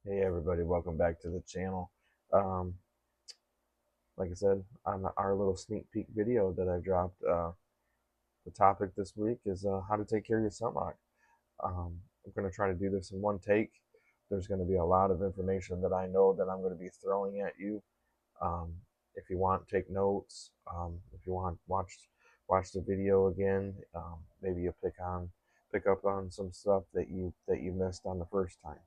Hey everybody, welcome back to the channel. Um, like I said, on our little sneak peek video that I dropped, the topic this week is how to take care of your sunlight. I'm going to try to do this in one take. There's going to be a lot of information that I know that I'm going to be throwing at you. Um, if you want, take notes. If you want, watch the video again. Maybe you'll pick up on some stuff that you missed on the first time.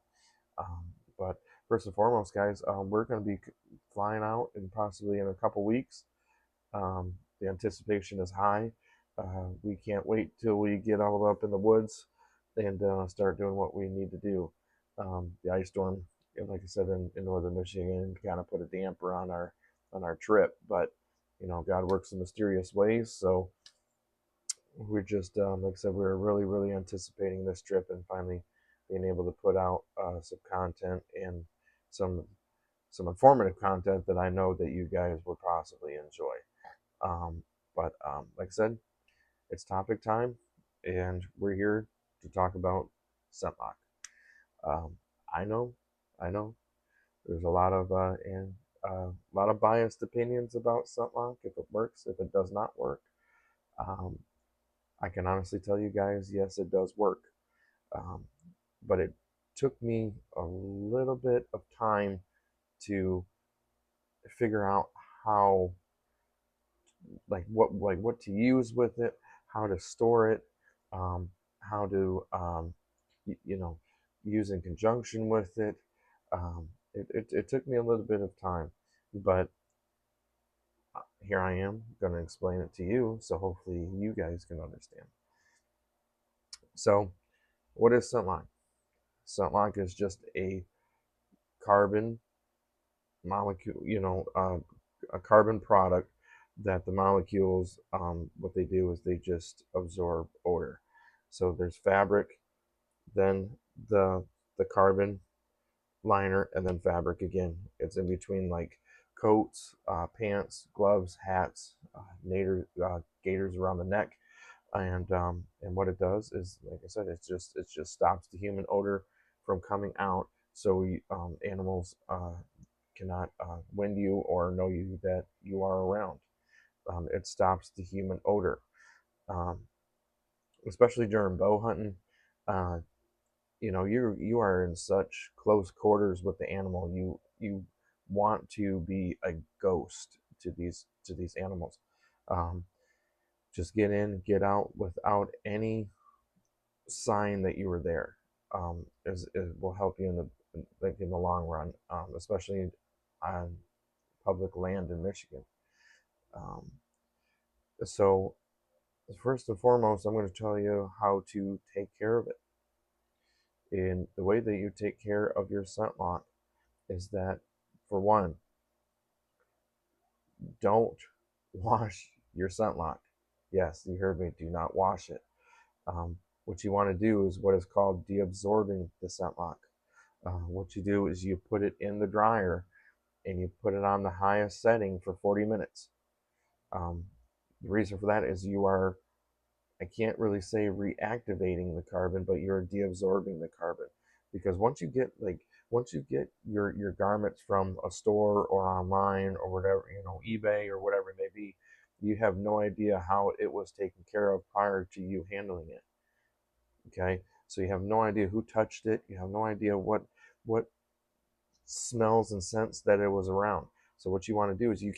But first and foremost, guys, we're going to be flying out and possibly in a couple weeks. The anticipation is high. We can't wait till we get all up in the woods and start doing what we need to do. The ice storm, like I said, in northern Michigan, kind of put a damper on our trip. But God works in mysterious ways. So we're just, like I said, we're really anticipating this trip and finally being able to put out some content and some informative content that I know that you guys would possibly enjoy. But like I said, it's topic time, and we're here to talk about SCENTLOK. Um, I know, I know, there's a lot of biased opinions about SCENTLOK. If it works, if it does not work. Um, I can honestly tell you guys, yes, it does work. Um, but it took me a little bit of time to figure out how, what to use with it, how to store it, how to, use in conjunction with it. It took me a little bit of time, but here I am going to explain it to you, so hopefully you guys can understand. So, what is SCENTLOK? SCENTLOK is just a carbon molecule, a carbon product that the molecules, what they do is they just absorb odor. So there's fabric, then the carbon liner, and then fabric again. It's in between, like coats, pants, gloves, hats, gaiters around the neck, and what it does is, like I said, it just stops the human odor from coming out, so animals cannot wind you or know you that you are around. It stops the human odor, um, especially during bow hunting. Uh, you are in such close quarters with the animal. You want to be a ghost to these animals. Um, just get in, get out without any sign that you were there. It will help you in the long run, especially on public land in Michigan. Um, so first and foremost, I'm going to tell you how to take care of it. And the way that you take care of your SCENTLOK is that, for one, don't wash your SCENTLOK. Yes, you heard me. Do not wash it. What you want to do is what is called deabsorbing the SCENTLOK. What you do is you put it in the dryer and you put it on the highest setting for 40 minutes. The reason for that is you are, I can't really say reactivating the carbon, but you're deabsorbing the carbon. Because once you get your garments from a store or online or whatever, eBay or whatever it may be, you have no idea how it was taken care of prior to you handling it. Okay, so you have no idea who touched it. You have no idea what smells and scents that it was around. So what you want to do is you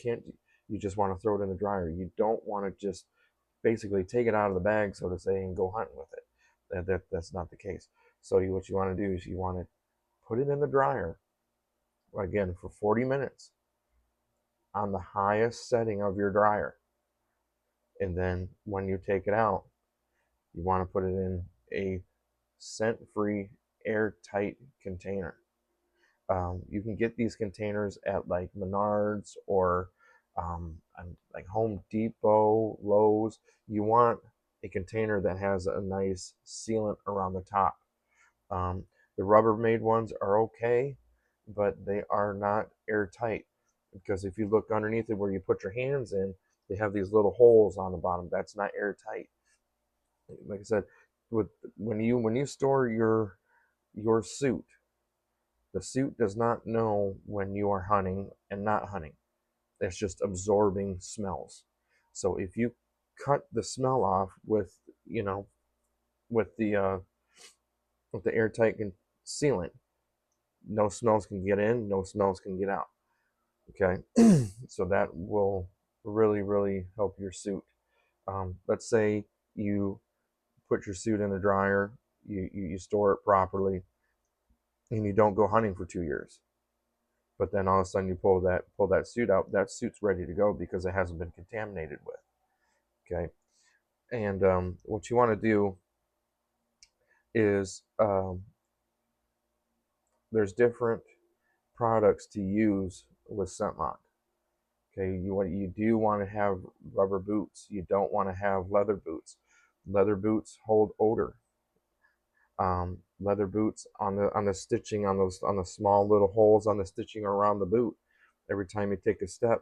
just want to throw it in the dryer. You don't want to just basically take it out of the bag, so to say, and go hunting with it. That's not the case. So what you want to do is you want to put it in the dryer again for 40 minutes on the highest setting of your dryer. And then when you take it out, you want to put it in a scent-free, airtight container. You can get these containers at like Menards or like Home Depot, Lowe's. You want a container that has a nice sealant around the top. The Rubbermaid ones are okay, but they are not airtight, because if you look underneath it where you put your hands in, they have these little holes on the bottom. That's not airtight. Like I said, when you store your suit, The suit does not know when you are hunting and not hunting. It's just absorbing smells. So if you cut the smell off with, you know, with the uh, with the airtight sealant, no smells can get in, no smells can get out. Okay, so that will really help your suit. Let's say you put your suit in the dryer, you store it properly, and you don't go hunting for 2 years. But then all of a sudden you pull that suit out. That suit's ready to go because it hasn't been contaminated with. Okay, and what you want to do is there's different products to use with ScentLok. Okay, you do want to have rubber boots. You don't want to have leather boots. Leather boots hold odor. Leather boots on the stitching on the small little holes on the stitching around the boot. Every time you take a step,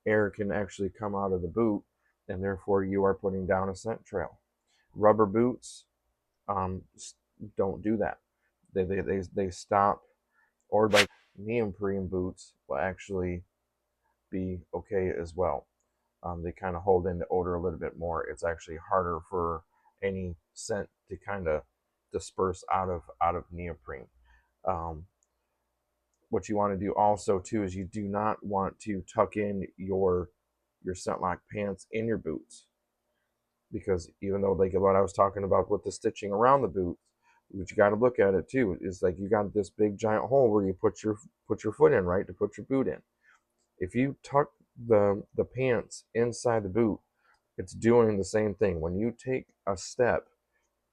air can actually come out of the boot, and therefore you are putting down a scent trail. Rubber boots don't do that. They stop, or like neoprene boots will actually be okay as well. They kind of hold in the odor a little bit more. It's actually harder for any scent to kind of disperse out of neoprene. Um, what you want to do also too is you do not want to tuck in your ScentLok pants in your boots, because even though like what I was talking about with the stitching around the boot, what you got to look at it too is like you got this big giant hole where you put your foot in, right, to put your boot in. If you tuck the pants inside the boot, it's doing the same thing. When you take a step,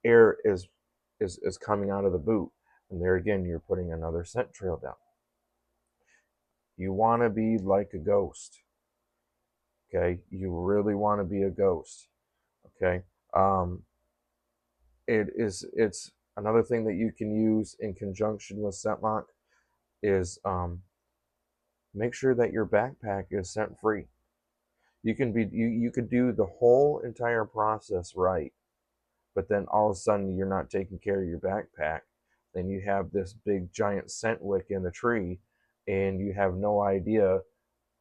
air is coming out of the boot, and there again you're putting another scent trail down. You want to be like a ghost. Okay, you really want to be a ghost. Okay, um, it's another thing that you can use in conjunction with ScentLok is make sure that your backpack is scent free. You could do the whole entire process right, but then all of a sudden you're not taking care of your backpack. Then you have this big giant scent wick in the tree, and you have no idea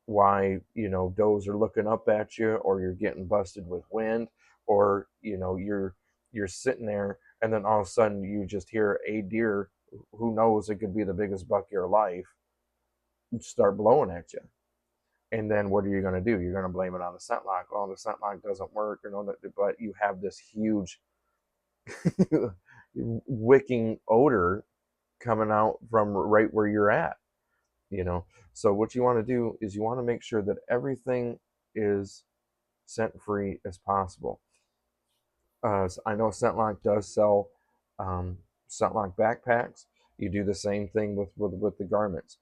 why, does are looking up at you, or you're getting busted with wind, or you're sitting there, and then all of a sudden you just hear a deer, who knows, it could be the biggest buck of your life, start blowing at you. And then what are you going to do? You're going to blame it on the ScentLok. Oh, the ScentLok doesn't work, but you have this huge wicking odor coming out from right where you're at. So what you want to do is you want to make sure that everything is scent free as possible. So I know ScentLok does sell ScentLok backpacks. You do the same thing with the garments.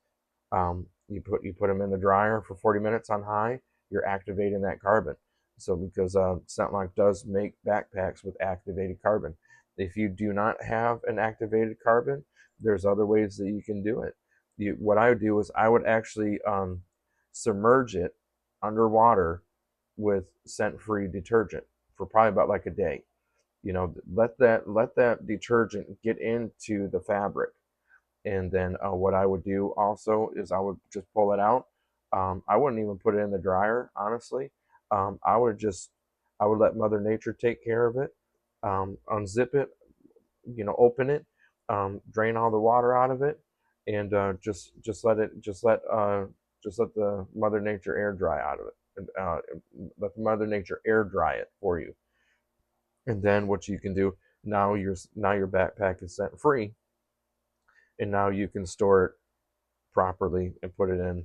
You put them in the dryer for 40 minutes on high. You're activating that carbon. So because ScentLok does make backpacks with activated carbon. If you do not have an activated carbon, there's other ways that you can do it. What I would do is I would actually submerge it underwater with scent-free detergent for probably about like a day. Let that detergent get into the fabric, and then what I would do also is I would just pull it out. I wouldn't even put it in the dryer, honestly. I would let Mother Nature take care of it. Unzip it, open it, drain all the water out of it, and just let the Mother Nature air dry out of it. And, let the Mother Nature air dry it for you. And then what you can do, now your backpack is scent free, and now you can store it properly and put it in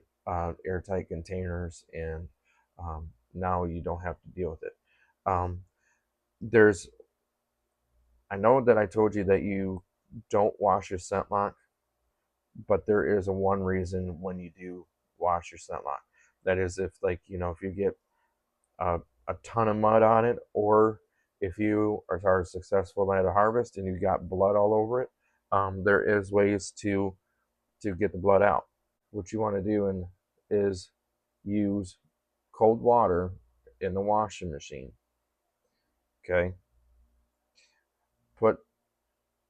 airtight containers, and now you don't have to deal with it. Um, there's I know that I told you that you don't wash your ScentLok, but there is a one reason when you do wash your ScentLok. That is if you get a, a ton of mud on it, or if you are successful at a harvest and you got blood all over it, there is ways to get the blood out. What you want to do is use cold water in the washing machine. Okay, put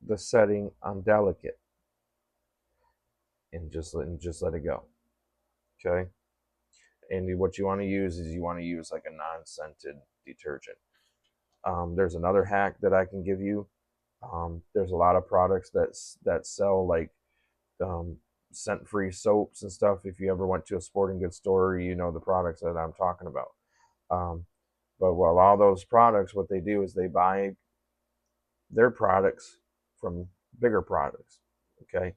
the setting on delicate. and just let it go. Okay. And what you want to use is you want to use like a non-scented detergent. There's another hack that I can give you. There's a lot of products that sell like um, scent-free soaps and stuff. If you ever went to a sporting goods store, you know the products that I'm talking about. Um, but while all those products, what they do is they buy their products from bigger products. Okay,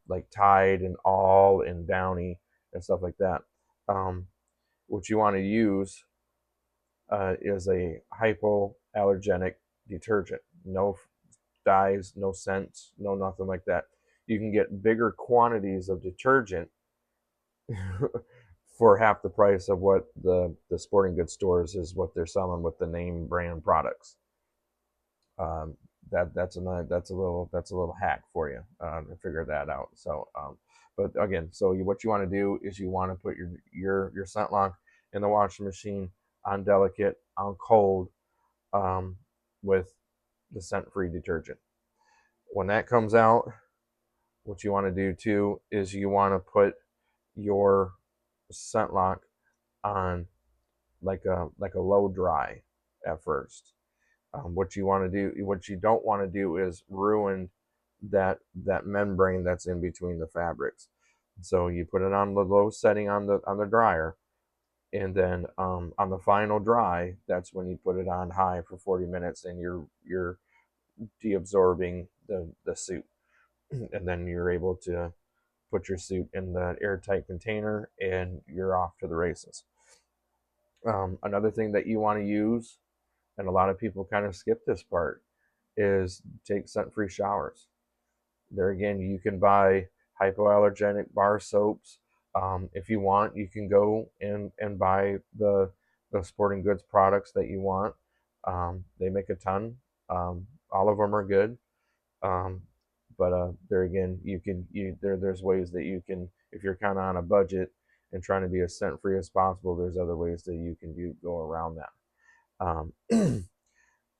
like Tide and All and Downy and stuff like that. Um, what you want to use is a hypoallergenic detergent. No dyes, no scents, no nothing like that. You can get bigger quantities of detergent for half the price of what the sporting goods stores is what they're selling with the name brand products. Um, that's a little hack for you to figure that out. So, but again, so what you want to do is you want to put your scent lock in the washing machine on delicate, on cold, um, with the scent-free detergent. When that comes out, what you want to do too is you want to put your scent lock on like a low dry at first. What you want to do, what you don't want to do, is ruin that membrane that's in between the fabrics. So you put it on the low setting on the dryer, and then on the final dry, that's when you put it on high for 40 minutes, and you're deabsorbing the suit, and then you're able to put your suit in the airtight container, and you're off to the races. Another thing that you want to use, and a lot of people kind of skip this part, is take scent-free showers. There again, you can buy hypoallergenic bar soaps. If you want, you can go and buy the sporting goods products that you want. They make a ton. All of them are good. Um, but there again, there's ways that you can, if you're kind of on a budget and trying to be as scent free as possible, there's other ways that you can go around that.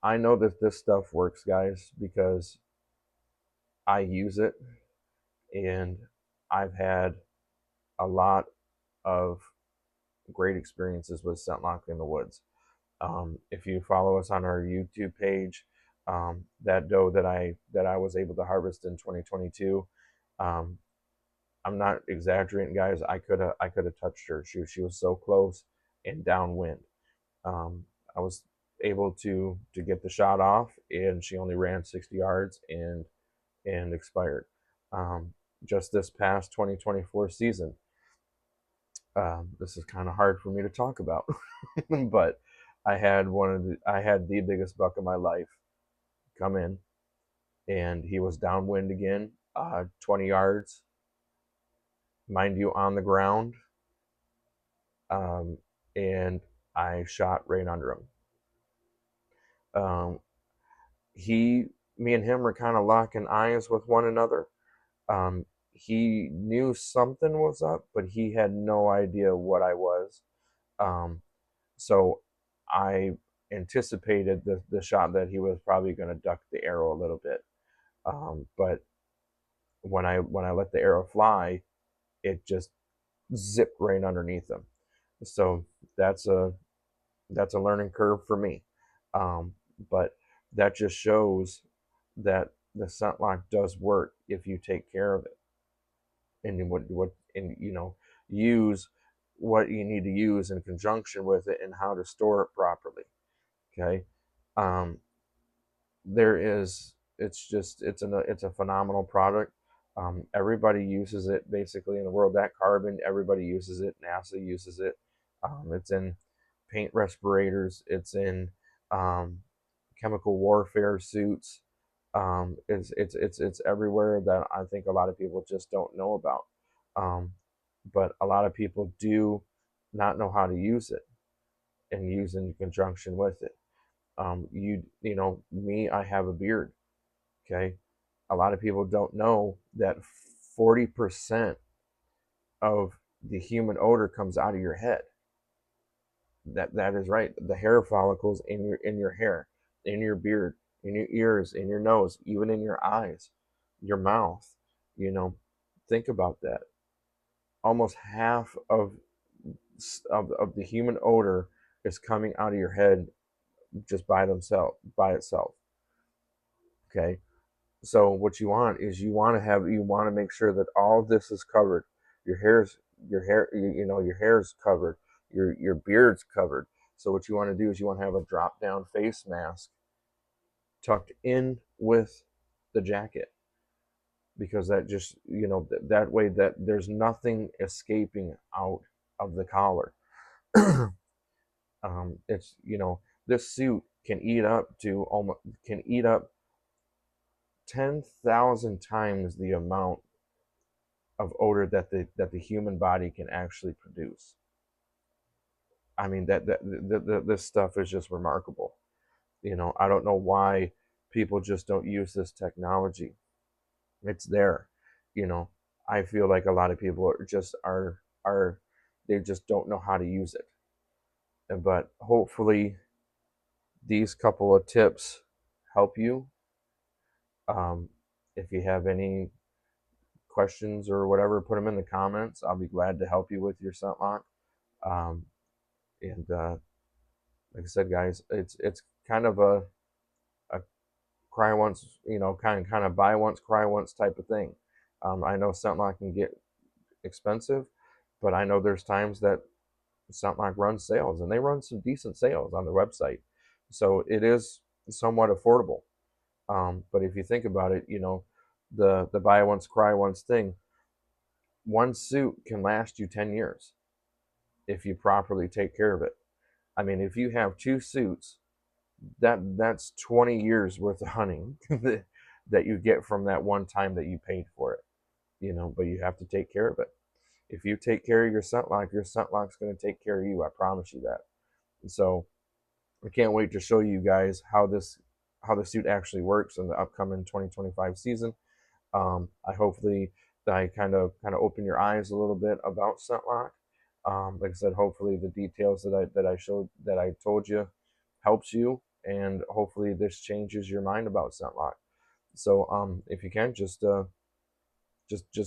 I know that this stuff works, guys, because I use it, and I've had a lot of great experiences with ScentLok in the woods. If you follow us on our YouTube page, that doe that I was able to harvest in 2022, um, I'm not exaggerating, guys. I could have touched her. She was so close and downwind. Um, I was able to get the shot off, and she only ran 60 yards and expired. Um, just this past 2024 season, this is kind of hard for me to talk about, but I had the biggest buck of my life come in, and he was downwind again, 20 yards, mind you, on the ground, um, and I shot right under him. Um, me and him were kind of locking eyes with one another. He knew something was up, but he had no idea what I was. Um, so I anticipated the shot that he was probably going to duck the arrow a little bit. But when I let the arrow fly, it just zipped right underneath him. So that's a that's a learning curve for me. Um, but that just shows that the scent lock does work if you take care of it, and use what you need to use in conjunction with it, and how to store it properly. Okay. um, there is it's a phenomenal product. Everybody uses it basically in the world. That carbon, everybody uses it. NASA uses it. It's in paint respirators. It's in um, chemical warfare suits. It's everywhere, that I think a lot of people just don't know about. But a lot of people do not know how to use it and use in conjunction with it. Me, I have a beard. Okay, a lot of people don't know that 40% of the human odor comes out of your head. That is right. The hair follicles in your hair, in your beard, in your ears, in your nose, even in your eyes, your mouth. You know, Think about that. Almost half of the human odor is coming out of your head just by itself. Okay, so what you want is you want to make sure that all this is covered. Your hair's your hair you know your hair's covered. Your beard's covered. So what you want to do is you want to have a drop down face mask tucked in with the jacket, because that just that way that there's nothing escaping out of the collar. It's this suit can eat up 10,000 times the amount of odor that the human body can actually produce. I mean this stuff is just remarkable. I don't know why people just don't use this technology. It's there. You know, I feel like a lot of people are they just don't know how to use it. But hopefully these couple of tips help you. Um, if you have any questions or whatever, put them in the comments. I'll be glad to help you with your scent lock. Um, and like I said, guys, it's kind of a cry once, kind of buy once, cry once type of thing. I know scent lock can get expensive, but I know there's times that scent lock runs sales, and they run some decent sales on the website, so it is somewhat affordable. But if you think about it, the buy once, cry once thing, one suit can last you 10 years if you properly take care of it. I mean, if you have two suits, that's 20 years worth of hunting that you get from that one time that you paid for it. But you have to take care of it. If you take care of your scent lock's going to take care of you. I promise you that. And so I can't wait to show you guys how the suit actually works in the upcoming 2025 season. I hopefully that I kind of open your eyes a little bit about scent lock. Like I said, hopefully the details that I told you helps you, and hopefully this changes your mind about scent lock. So if you can, just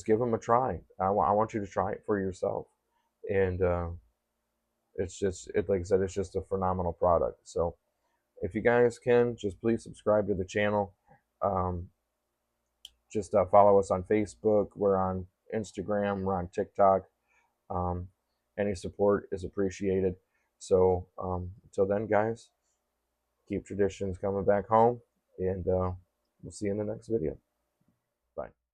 give them a try. I want you to try it for yourself, and like I said, it's just a phenomenal product. So if you guys can, just please subscribe to the channel. Um, just follow us on Facebook. We're on Instagram. We're on TikTok. Um, any support is appreciated. So until then, guys, keep traditions coming back home, and we'll see you in the next video. Bye.